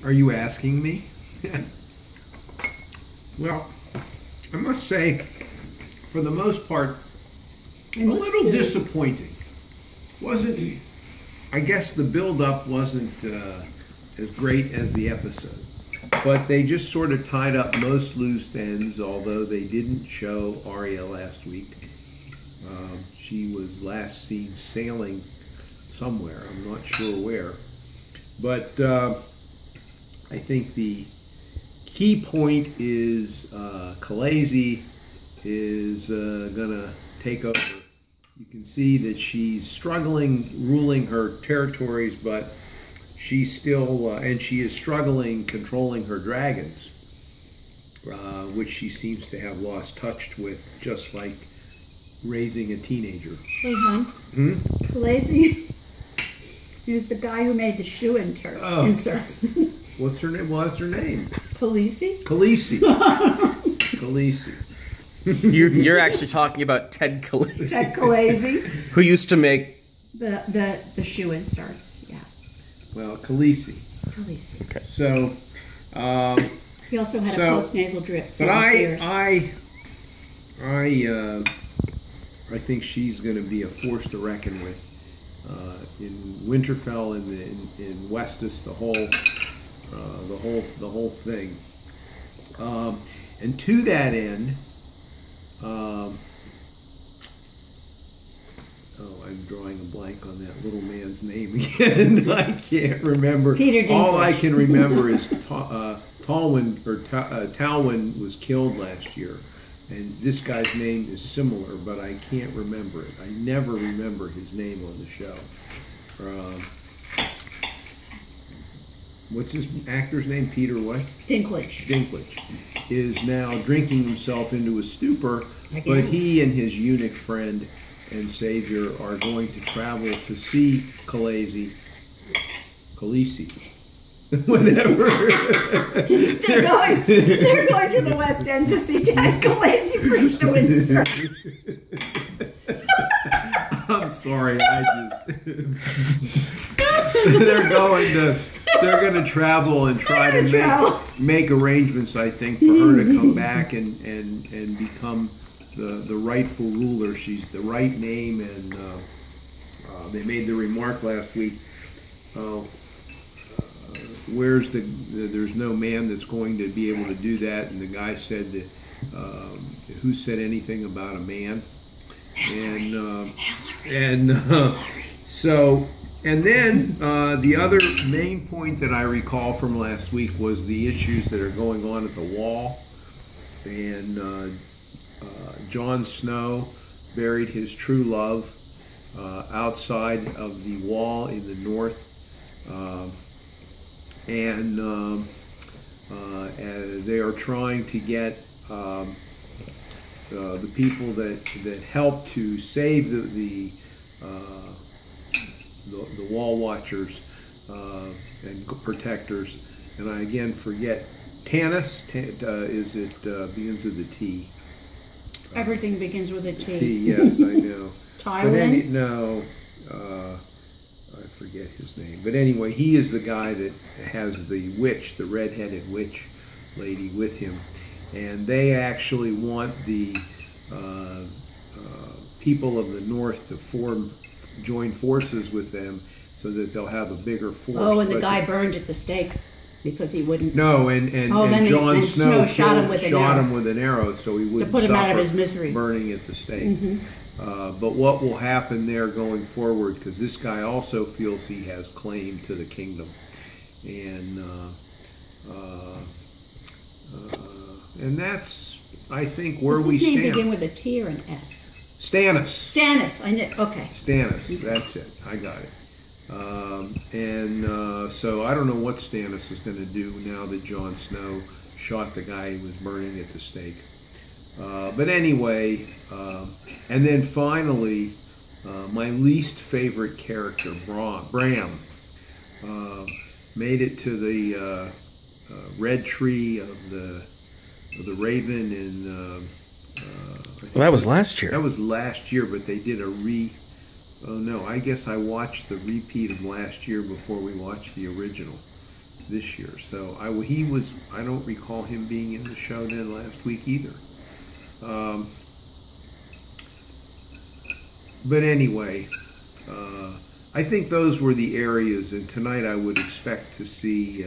Are you asking me? Well, I must say, for the most part, a little disappointing. Wasn't, I guess the build-up wasn't as great as the episode. But they just sort of tied up most loose ends, although they didn't show Arya last week. She was last seen sailing somewhere, I'm not sure where. But I think the key point is Khaleesi is gonna take over. You can see that she's struggling ruling her territories, but she's still, and she is struggling controlling her dragons, which she seems to have lost touch with, just like raising a teenager. Hey, hon. Khaleesi is the guy who made the shoe inserts. What's her name? Well, that's her name. Khaleesi? Khaleesi. Khaleesi. You're actually talking about Ted Khaleesi. Ted Khaleesi. Who used to make the shoe inserts, yeah. Well, Khaleesi. Khaleesi. Okay. So, he also had a post-nasal drip. But I think she's going to be a force to reckon with in Winterfell, in Westus, the whole thing. And to that end, I'm drawing a blank on that little man's name again. I can't remember. Peter Dinklage. All I can remember is Tywin was killed last year, and this guy's name is similar, but I can't remember it. I never remember his name on the show. What's his actor's name? Peter what? Dinklage. Dinklage is now drinking himself into a stupor, Again. but he and his eunuch friend and savior are going to travel to see Khaleesi, whatever. They're going to the West End to see Ted Khaleesi for shoe inserts. I'm sorry, they're going to travel and try to make arrangements, I think, for her to come back and become the rightful ruler. She's the right name, and they made the remark last week, there's no man that's going to be able to do that, and the guy said that, who said anything about a man? And then the other main point that I recall from last week was the issues that are going on at the Wall, and Jon Snow buried his true love outside of the Wall in the north, and they are trying to get the people that helped to save the Wall Watchers and protectors, and I again forget. Tanis, begins with a T. Everything begins with a T. T, yes, I know. Tywin? I forget his name. But anyway, he is the guy that has the witch, the red-headed witch lady with him. And they actually want the people of the north to join forces with them so that they'll have a bigger force. Oh, and the guy burned at the stake because he wouldn't. No, and Jon Snow shot him with an arrow so he wouldn't to put him suffer out of his misery. Burning at the stake. But what will happen there going forward, because this guy also feels he has claim to the kingdom, and that's, I think, where we stand. Does his name begin with a T or an S? Stannis. Stannis, I know. Okay. Stannis, that's it. I got it. So I don't know what Stannis is going to do now that Jon Snow shot the guy who was burning at the stake. But anyway, and then finally, my least favorite character, Bram, made it to the red tree of the Raven in. Well, that was last year. That was last year, but they did oh no, I guess I watched the repeat of last year before we watched the original. this year. So he was. I don't recall him being in the show then last week either. But anyway, I think those were the areas, and tonight I would expect to see.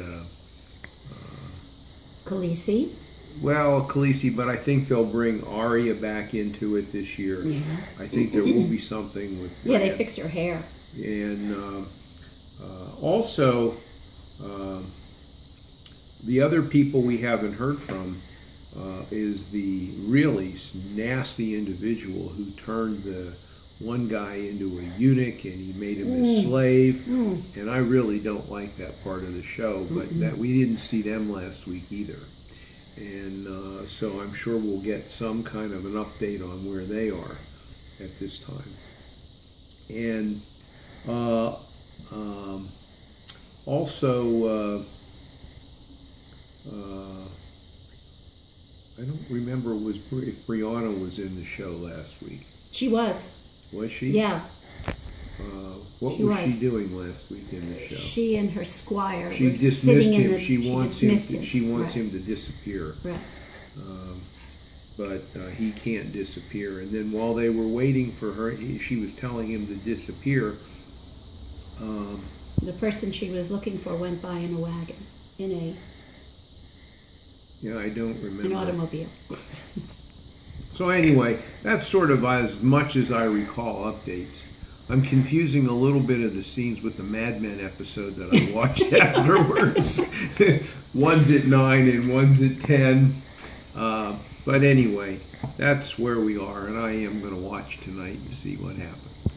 Khaleesi. Well, Khaleesi, but I think they'll bring Arya back into it this year. Yeah. I think there will be something with. Yeah, they fixed her hair. And also, the other people we haven't heard from is the really nasty individual who turned the one guy into a eunuch and he made him his slave. And I really don't like that part of the show, but that we didn't see them last week either. And so I'm sure we'll get some kind of an update on where they are at this time. And also, I don't remember if Brianna was in the show last week. She was. Was she? Yeah. What was she doing last week in the show? She and her squire. She were dismissed sitting in him. the, She wants him. She wants right. him to disappear. Right. But he can't disappear. And then while they were waiting for her, she was telling him to disappear. The person she was looking for went by in a wagon, Yeah, I don't remember. an automobile. So anyway, that's sort of as much as I recall updates. I'm confusing a little bit of the scenes with the Mad Men episode that I watched afterwards. One's at 9 and one's at 10. But anyway, that's where we are, and I am going to watch tonight and see what happens.